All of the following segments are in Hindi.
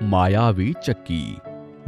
मायावी चक्की।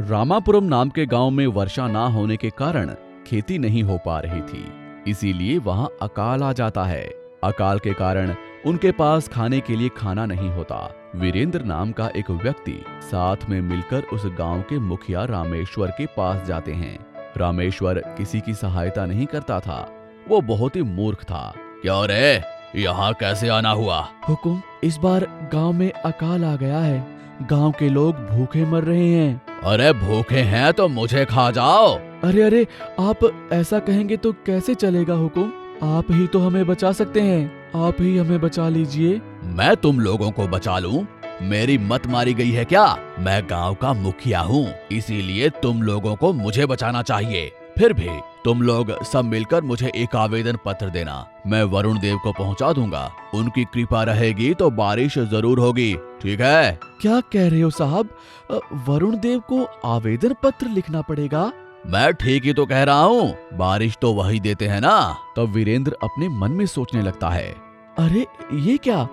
रामापुरम नाम के गांव में वर्षा ना होने के कारण खेती नहीं हो पा रही थी, इसीलिए वहां अकाल आ जाता है। अकाल के कारण उनके पास खाने के लिए खाना नहीं होता। वीरेंद्र नाम का एक व्यक्ति साथ में मिलकर उस गांव के मुखिया रामेश्वर के पास जाते हैं। रामेश्वर किसी की सहायता नहीं करता था, वो बहुत ही मूर्ख था। क्यों रे, यहाँ कैसे आना हुआ? हुकुम, इस बार गांव में अकाल आ गया है। गांव के लोग भूखे मर रहे हैं। अरे भूखे हैं तो मुझे खा जाओ। अरे आप ऐसा कहेंगे तो कैसे चलेगा हुकुम? आप ही तो हमें बचा सकते हैं, आप ही हमें बचा लीजिए। मैं तुम लोगों को बचा लूं? मेरी मत मारी गई है क्या? मैं गांव का मुखिया हूँ, इसीलिए तुम लोगों को मुझे बचाना चाहिए। फिर भी तुम लोग सब मिलकर मुझे एक आवेदन पत्र देना, मैं वरुण देव को पहुंचा दूंगा। उनकी कृपा रहेगी तो बारिश जरूर होगी, ठीक है? क्या कह रहे हो साहब? वरुण देव को आवेदन पत्र लिखना पड़ेगा? मैं ठीक ही तो कह रहा हूँ, बारिश तो वही देते हैं ना। तब वीरेंद्र अपने मन में सोचने लगता है, अरे ये क्या,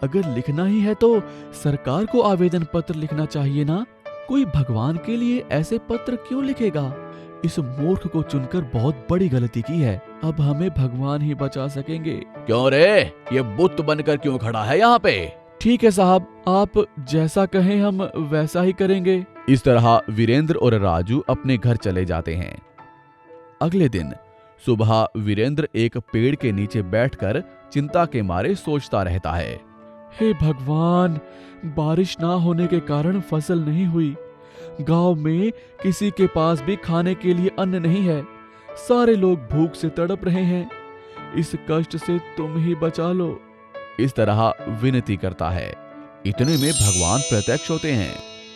अगर लिखना ही है तो सरकार को आवेदन पत्र लिखना चाहिए ना। कोई भगवान के लिए ऐसे पत्र क्यों लिखेगा? इस मूर्ख को चुनकर बहुत बड़ी गलती की है। अब हमें भगवान ही बचा सकेंगे। क्यों रे, ये बुत बनकर क्यों खड़ा है यहाँ पे? ठीक है साहब, आप जैसा कहें हम वैसा ही करेंगे। इस तरह वीरेंद्र और राजू अपने घर चले जाते हैं। अगले दिन सुबह वीरेंद्र एक पेड़ के नीचे बैठकर चिंता के मारे सोचता रहता है, हे भगवान, बारिश ना होने के कारण फसल नहीं हुई। गांव में किसी के पास भी खाने के लिए अन्न नहीं है। सारे लोग भूख से तड़प रहे हैं। इस कष्ट से तुम ही बचा लो। इस तरह विनती करता है। इतने में भगवान प्रत्यक्ष होते हैं।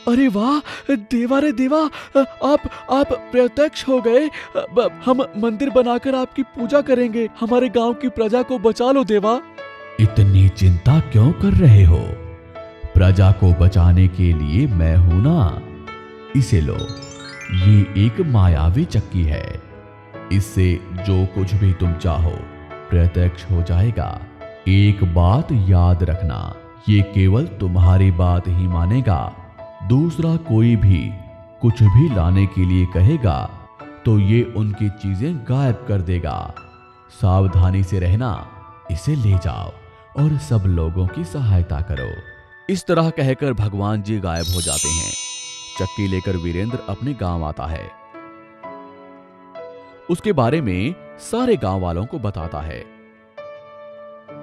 अरे वाह, देवा रे देवा, आप प्रत्यक्ष हो गए। हम मंदिर बनाकर आपकी पूजा करेंगे। हमारे गांव की प्रजा को बचा लो देवा। इतनी चिंता क्यों कर रहे हो? प्रजा को बचाने के लिए मैं हूं ना। इसे लो, ये एक मायावी चक्की है। इससे जो कुछ भी तुम चाहो प्रत्यक्ष हो जाएगा। एक बात याद रखना, ये केवल तुम्हारी बात ही मानेगा। दूसरा कोई भी कुछ भी लाने के लिए कहेगा तो ये उनकी चीजें गायब कर देगा। सावधानी से रहना, इसे ले जाओ और सब लोगों की सहायता करो। इस तरह कहकर भगवान जी गायब हो जाते हैं। चक्की लेकर वीरेंद्र अपने गांव आता है। उसके बारे में सारे गांव वालों को बताता है।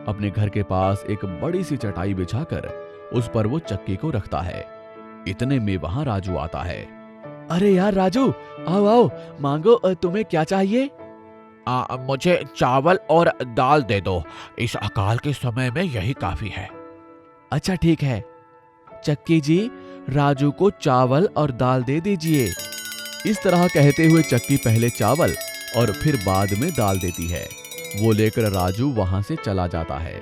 अपने घर के पास एक बड़ी सी चटाई बिछाकर उस पर वो चक्की को रखता है। इतने में वहां राजू आता है। अरे यार राजू, आओ आओ, मांगो, तुम्हें क्या चाहिए? मुझे चावल और दाल दे दो, इस अकाल के समय में यही काफी है। अच्छा ठीक है, चक्की जी राजू को चावल और दाल दे दीजिए। इस तरह कहते हुए चक्की पहले चावल और फिर बाद में दाल देती है। वो लेकर राजू वहां से चला जाता है।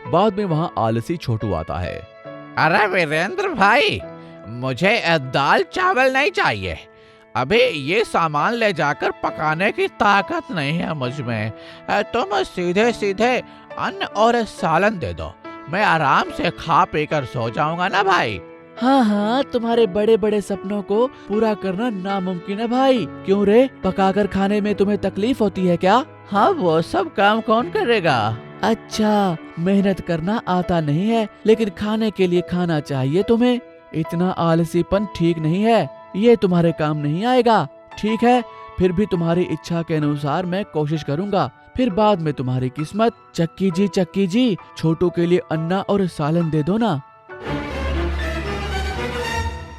बाद में वहां आलसी छोटू आता है। अरे वीरेंद्र भाई, मुझे दाल चावल नहीं चाहिए। अभी ये सामान ले जाकर पकाने की ताकत नहीं है मुझ में। तुम सीधे सीधे अन्न और सालन दे दो, मैं आराम से खा पीकर सो जाऊंगा ना भाई। हाँ, तुम्हारे बड़े बड़े सपनों को पूरा करना नामुमकिन है भाई। क्यों रे, पकाकर खाने में तुम्हें तकलीफ होती है क्या? हाँ, वो सब काम कौन करेगा? अच्छा, मेहनत करना आता नहीं है, लेकिन खाने के लिए खाना चाहिए तुम्हें। इतना आलसीपन ठीक नहीं है, ये तुम्हारे काम नहीं आएगा। ठीक है, फिर भी तुम्हारी इच्छा के अनुसार मैं कोशिश करूंगा, फिर बाद में तुम्हारी किस्मत। चक्की जी, छोटू के लिए अन्ना और सालन दे दो ना।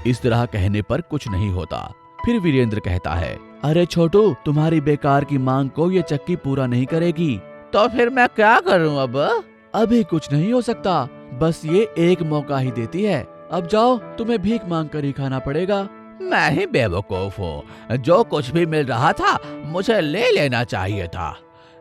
इस तरह कहने पर कुछ नहीं होता। फिर वीरेंद्र कहता है, अरे छोटू, तुम्हारी बेकार की मांग को ये चक्की पूरा नहीं करेगी। तो फिर मैं क्या करूं अब? अभी कुछ नहीं हो सकता, बस ये एक मौका ही देती है। अब जाओ, तुम्हें भीख मांग कर ही खाना पड़ेगा। मैं ही बेवकूफ हूँ, जो कुछ भी मिल रहा था मुझे ले लेना चाहिए था।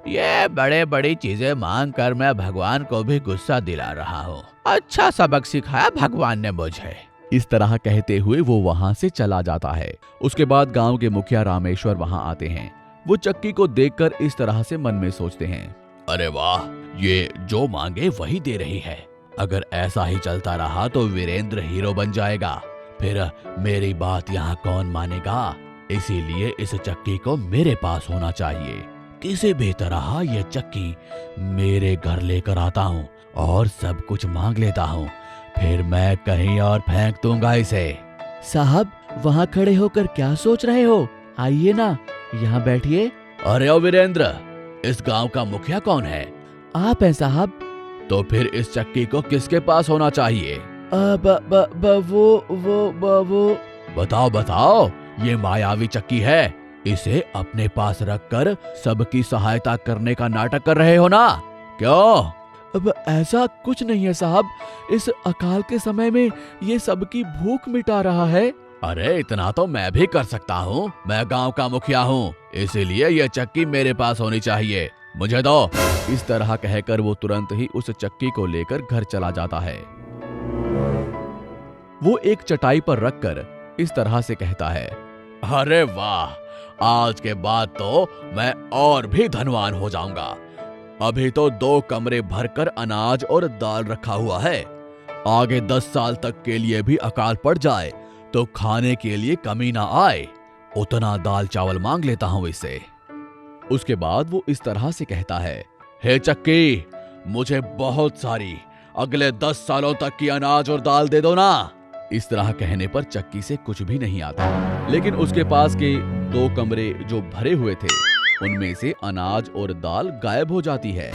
ये बड़े बड़ी चीजें मांग कर मैं भगवान को भी गुस्सा दिला रहा हूँ। अच्छा सबक सिखाया भगवान ने मुझे। इस तरह कहते हुए वो वहां से चला जाता है। उसके बाद गांव के मुखिया रामेश्वर वहां आते हैं। वो चक्की को देखकर इस तरह से मन में सोचते हैं, अरे वाह, ये जो मांगे वही दे रही है। अगर ऐसा ही चलता रहा तो वीरेंद्र हीरो बन जाएगा। फिर मेरी बात यहाँ कौन मानेगा? इसीलिए इस चक्की को मेरे पास होना चाहिए। किसी भी तरह ये चक्की मेरे घर लेकर आता हूँ और सब कुछ मांग लेता हूँ, फिर मैं कहीं और फेंक दूंगा इसे। साहब, वहाँ खड़े होकर क्या सोच रहे हो? आइए ना, यहाँ बैठिए। अरे ओ वीरेंद्र, इस गांव का मुखिया कौन है? आप हैं साहब। तो फिर इस चक्की को किसके पास होना चाहिए? वो बताओ बताओ, ये मायावी चक्की है। इसे अपने पास रखकर सबकी सहायता करने का नाटक कर रहे हो ना? क्यों? अब ऐसा कुछ नहीं है साहब। इस अकाल के समय में ये सबकी भूख मिटा रहा है। अरे इतना तो मैं भी कर सकता हूँ। मैं गांव का मुखिया हूँ, इसीलिए ये चक्की मेरे पास होनी चाहिए। मुझे दो। इस तरह कहकर वो तुरंत ही उस चक्की को लेकर घर चला जाता है। वो एक चटाई पर रखकर इस तरह से कहता है, अरे वाह, आज के बाद तो मैं और भी धनवान हो जाऊंगा। अभी तो 2 कमरे भरकर अनाज और दाल रखा हुआ है। आगे 10 साल तक के लिए भी अकाल पड़ जाए तो खाने के लिए कमी ना आए, उतना दाल चावल मांग लेता हूं इससे। उसके बाद वो इस तरह से कहता है, हे चक्की, मुझे बहुत सारी अगले 10 सालों तक की अनाज और दाल दे दो ना। इस तरह कहने पर चक्की से कुछ भी नहीं आता, लेकिन उसके पास के 2 कमरे जो भरे हुए थे उनमें से अनाज और दाल गायब हो जाती है।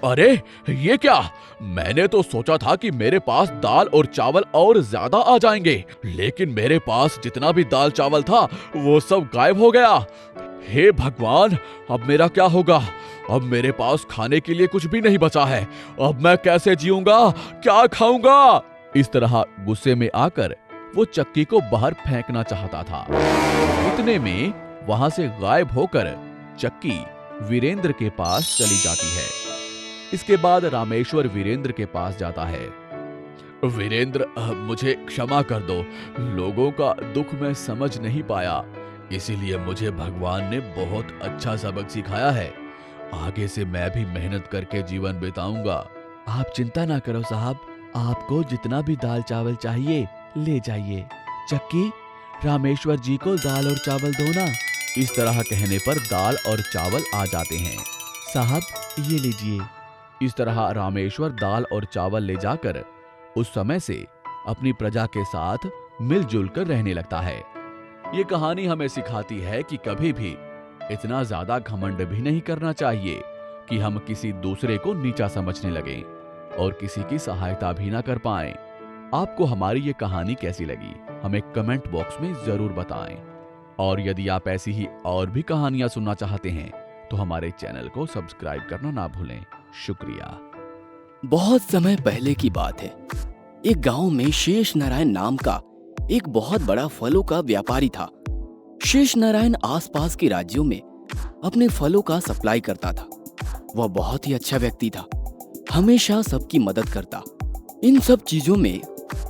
अरे ये क्या? मैंने तो सोचा था कि मेरे पास दाल और चावल और ज्यादा आ जाएंगे, लेकिन मेरे पास जितना भी दाल चावल था वो सब गायब हो गया। हे भगवान, अब मेरा क्या होगा? अब मेरे पास खाने के लिए कुछ भी नहीं बचा है। अब मैं कैसे जीऊंगा? क्या खाऊंगा? इस तरह गुस्से में आकर वो चक्की को बाहर फेंकना चाहता था। इतने में वहां से गायब होकर चक्की वीरेंद्र के पास चली जाती है। इसके बाद रामेश्वर वीरेंद्र के पास जाता है। वीरेंद्र, मुझे क्षमा कर दो। लोगों का दुख मैं समझ नहीं पाया, इसीलिए मुझे भगवान ने बहुत अच्छा सबक सिखाया है। आगे से मैं भी मेहनत करके जीवन बिताऊंगा। आप चिंता ना करो साहब, आपको जितना भी दाल चावल चाहिए ले जाइए। चक्की, रामेश्वर जी को दाल और चावल दो ना। इस तरह कहने पर दाल और चावल आ जाते हैं। साहब, ये लीजिए। इस तरह रामेश्वर दाल और चावल ले जाकर उस समय से अपनी प्रजा के साथ मिलजुल कर रहने लगता है। ये कहानी हमें सिखाती है कि कभी भी इतना ज्यादा घमंड भी नहीं करना चाहिए कि हम किसी दूसरे को नीचा समझने लगें और किसी की सहायता भी ना कर पाएं। आपको हमारी ये कहानी कैसी लगी, हमें कमेंट बॉक्स में जरूर बताएं। और यदि आप ऐसी ही और भी कहानियां सुनना चाहते हैं तो हमारे चैनल को सब्सक्राइब करना ना भूलें। शुक्रिया। बहुत समय पहले की बात है। एक गांव में शेष नारायण नाम का एक बहुत बड़ा फलों का व्यापारी था। शेष नारायण आसपास के राज्यों में अपने फलों का सप्लाई करता था। वह बहुत ही अच्छा व्यक्ति था, हमेशा सबकी मदद करता। इन सब चीजों में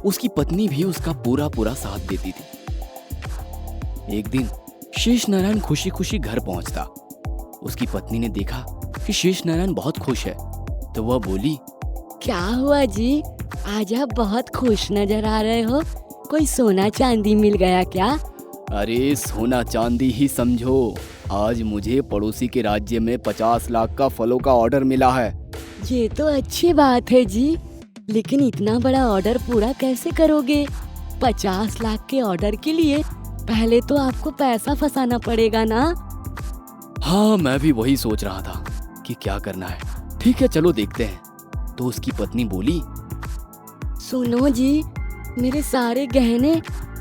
उसकी पत्नी भी उसका पूरा साथ देती थी। एक दिन शेष नारायण खुशी खुशी घर पहुंचता। उसकी पत्नी ने देखा कि शेष नारायण बहुत खुश है, तो वह बोली, क्या हुआ जी, आज आप बहुत खुश नजर आ रहे हो। कोई सोना चांदी मिल गया क्या? अरे सोना चांदी ही समझो, आज मुझे पड़ोसी के राज्य में 50 लाख का फलों का ऑर्डर मिला है। ये तो अच्छी बात है जी, लेकिन इतना बड़ा ऑर्डर पूरा कैसे करोगे? 50 लाख के ऑर्डर के लिए पहले तो आपको पैसा फंसाना पड़ेगा ना। हाँ, मैं भी वही सोच रहा था कि क्या करना है। ठीक है, चलो देखते हैं। तो उसकी पत्नी बोली, सुनो जी, मेरे सारे गहने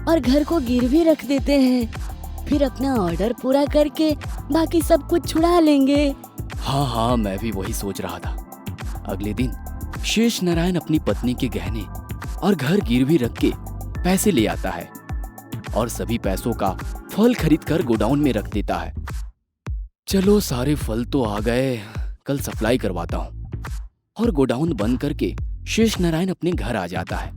और घर को गिरवी रख देते हैं, फिर अपना ऑर्डर पूरा करके बाकी सब कुछ छुड़ा लेंगे। हाँ, मैं भी वही सोच रहा था। अगले दिन शेष नारायण अपनी पत्नी के गहने और घर गिरवी रख के पैसे ले आता है और सभी पैसों का फल खरीद कर गोडाउन में रख देता है। चलो, सारे फल तो आ गए, कल सप्लाई करवाता हूँ। और गोडाउन बंद करके शेष नारायण अपने घर आ जाता है।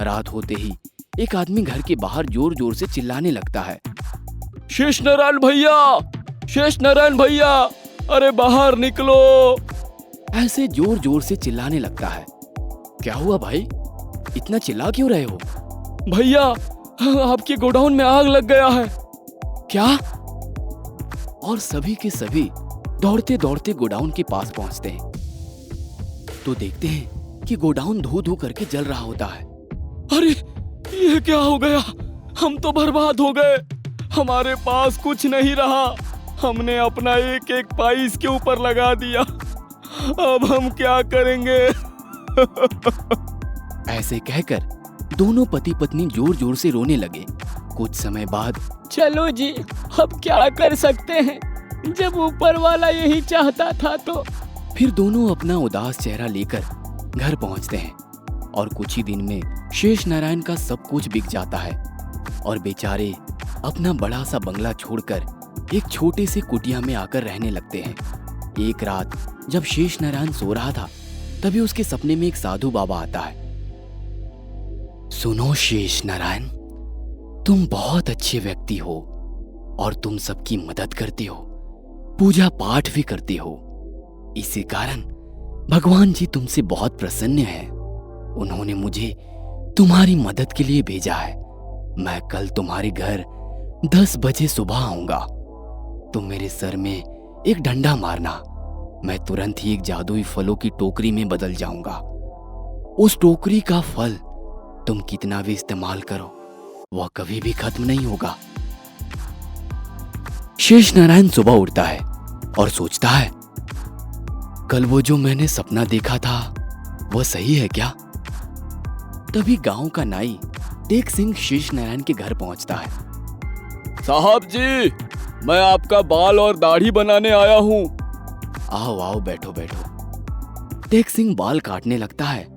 रात होते ही एक आदमी घर के बाहर जोर जोर से चिल्लाने लगता है, शेष नारायण भैया, शेष नारायण भैया, अरे बाहर निकलो। ऐसे जोर जोर से चिल्लाने लगता है। क्या हुआ भाई, इतना चिल्ला क्यों रहे हो? भैया, आपके गोडाउन में आग लग गया है। क्या? और सभी के सभी दौड़ते दौड़ते गोडाउन के पास पहुंचते हैं तो देखते हैं कि गोडाउन धू धू करके जल रहा होता है। अरे ये क्या हो गया, हम तो बर्बाद हो गए, हमारे पास कुछ नहीं रहा, हमने अपना एक एक पाई इसके ऊपर लगा दिया, अब हम क्या करेंगे? ऐसे कहकर दोनों पति पत्नी जोर जोर से रोने लगे। कुछ समय बाद, चलो जी, अब क्या कर सकते हैं, जब ऊपर वाला यही चाहता था तो। फिर दोनों अपना उदास चेहरा लेकर घर पहुंचते हैं और कुछ ही दिन में शेष नारायण का सब कुछ बिक जाता है और बेचारे अपना बड़ा सा बंगला छोड़कर एक छोटे से कुटिया में आकर रहने लगते हैं। एक रात जब शेष नारायण सो रहा था तभी उसके सपने में एक साधु बाबा आता है। सुनो शेष नारायण, तुम बहुत अच्छे व्यक्ति हो और तुम सबकी मदद करते हो, पूजा पाठ भी करते हो, इसी कारण भगवान जी तुमसे बहुत प्रसन्न हैं। उन्होंने मुझे तुम्हारी मदद के लिए भेजा है। मैं कल तुम्हारे घर 10 बजे सुबह आऊंगा। तुम मेरे सर में एक डंडा मारना, मैं तुरंत ही एक जादुई फलों की टोकरी में बदल जाऊंगा। उस टोकरी का फल तुम कितना भी इस्तेमाल करो, वह कभी भी खत्म नहीं होगा। शेष नारायण सुबह उठता है और सोचता है, कल वो जो मैंने सपना देखा था वह सही है क्या? तभी गांव का नाई टेक सिंह शेष नारायण के घर पहुंचता है। साहब जी, मैं आपका बाल और दाढ़ी बनाने आया हूं। आओ आओ, बैठो बैठो। टेक सिंह बाल काटने लगता है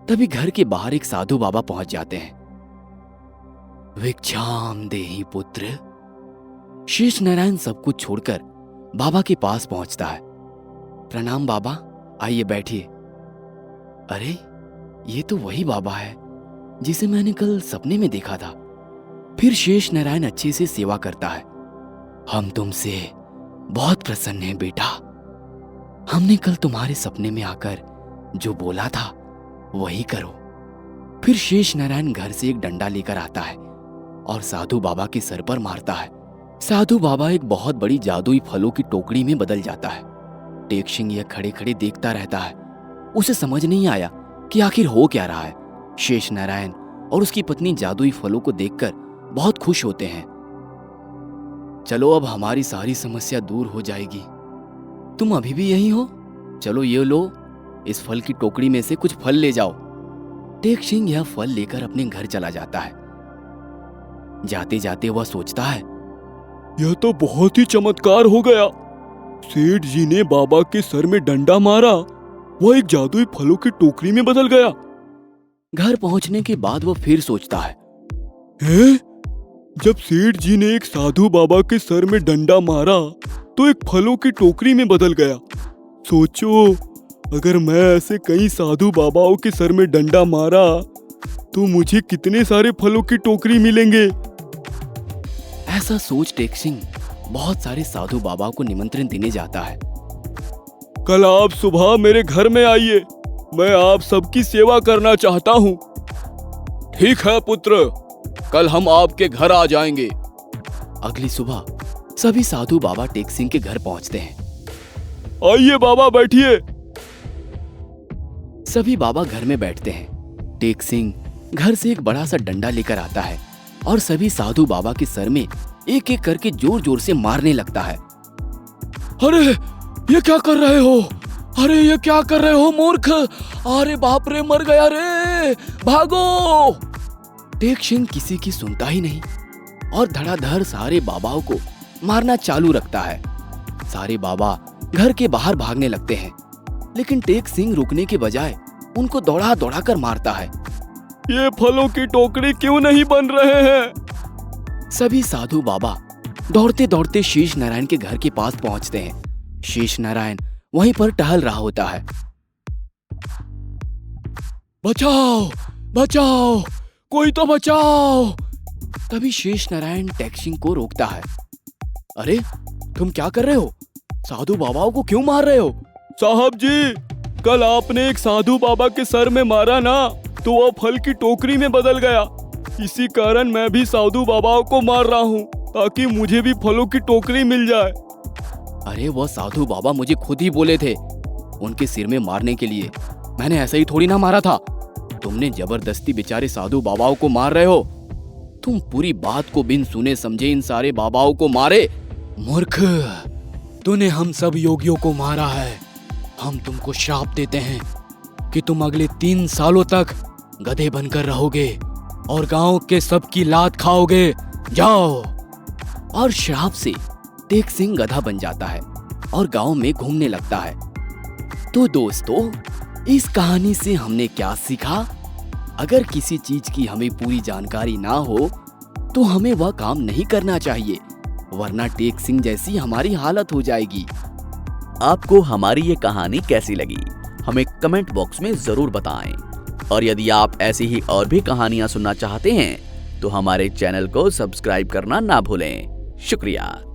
तभी घर के बाहर एक साधु बाबा पहुंच जाते हैं। भिक्षाम देहि पुत्र। शेष नारायण सब कुछ छोड़कर बाबा के पास पहुंचता है। प्रणाम बाबा, आइए बैठिए। अरे ये तो वही बाबा है जिसे मैंने कल सपने में देखा था। फिर शेष नारायण अच्छे से सेवा करता है। हम तुमसे बहुत प्रसन्न हैं बेटा, हमने कल तुम्हारे सपने में आकर जो बोला था वही करो। फिर शेष नारायण घर से एक डंडा लेकर आता है और साधु बाबा के सर पर मारता है। साधु बाबा एक बहुत बड़ी जादुई फलों की टोकरी में बदल जाता है। टेक सिंह यह खड़े खड़े देखता रहता है। उसे समझ नहीं आया कि आखिर हो क्या रहा है। शेष नारायण और उसकी पत्नी जादुई फलों को देखकर बहुत खुश होते हैं। चलो अब हमारी सारी समस्या दूर हो जाएगी। तुम अभी भी यहीं हो? चलो ये लो, इस फल की टोकरी में से कुछ फल ले जाओ। टेक सिंह यह फल लेकर अपने घर चला जाता है। जाते जाते वह सोचता है, यह तो बहुत ही चमत्कार हो गया। सेठ जी ने बाबा के सर में डंडा मारा, वह एक जादुई फलों की टोकरी में बदल गया। घर पहुंचने के बाद वह फिर सोचता है, जब सेठ जी ने एक साधु बाबा के सर में डंडा मारा तो एक फलों की टोकरी में बदल गया। सोचो, अगर मैं ऐसे कई साधु बाबाओं के सर में डंडा मारा तो मुझे कितने सारे फलों की टोकरी मिलेंगे। ऐसा सोच टेक सिंह बहुत सारे साधु बाबाओं को निमंत्रण देने जाता है। कल आप सुबह मेरे घर में आइए, मैं आप सबकी सेवा करना चाहता हूँ। ठीक है पुत्र, कल हम आपके घर आ जाएंगे। अगली सुबह सभी साधु बाबा टेक सिंह के घर पहुंचते हैं। आइए बाबा, बैठिए। सभी बाबा घर में बैठते हैं। टेक सिंह घर से एक बड़ा सा डंडा लेकर आता है और सभी साधु बाबा के सर में एक एक करके जोर जोर से मारने लगता है। अरे ये क्या कर रहे हो? अरे ये क्या कर रहे हो मूर्ख? अरे बाप रे, मर गया रे, भागो। टेक सिंह किसी की सुनता ही नहीं और धड़ाधड़ सारे बाबाओं को मारना चालू रखता है। सारे बाबा घर के बाहर भागने लगते हैं, लेकिन टेक सिंह रुकने के बजाय उनको दौड़ा दौड़ा कर मारता है। ये फलों की टोकरी क्यों नहीं बन रहे हैं? सभी साधु बाबा दौड़ते दौड़ते शेष नारायण के घर के पास पहुंचते हैं। शेष नारायण वहीं पर टहल रहा होता है। बचाओ बचाओ, कोई तो बचाओ। तभी शेष नारायण टेक सिंह को रोकता है। अरे तुम क्या कर रहे हो? साधु बाबाओं को क्यों मार रहे हो? साहब जी, कल आपने एक साधु बाबा के सर में मारा ना, तो वह फल की टोकरी में बदल गया। इसी कारण मैं भी साधु बाबाओं को मार रहा हूँ, ताकि मुझे भी फलों की टोकरी मिल जाए। अरे वह साधु बाबा मुझे खुद ही बोले थे उनके सिर में मारने के लिए। मैंने ऐसे ही थोड़ी ना मारा था। तुमने जबरदस्ती बेचारे साधु बाबाओं को मार रहे हो। तुम पूरी बात को बिन सुने समझे इन सारे बाबाओं को मारे। मूर्ख, तूने हम सब योगियों को मारा है। हम तुमको श्राप देते हैं कि तुम अगले 3 सालों तक गधे बनकर रहोगे और गांव के सबकी लात खाओगे। जाओ। और श्राप से टेक सिंह गधा बन जाता है और गांव में घूमने लगता है। तो दोस्तों, इस कहानी से हमने क्या सीखा? अगर किसी चीज की हमें पूरी जानकारी ना हो तो हमें वह काम नहीं करना चाहिए, वरना टेक सिंह जैसी हमारी हालत हो जाएगी। आपको हमारी ये कहानी कैसी लगी, हमें कमेंट बॉक्स में जरूर बताएं। और यदि आप ऐसी ही और भी कहानियां सुनना चाहते हैं तो हमारे चैनल को सब्सक्राइब करना ना भूलें। शुक्रिया।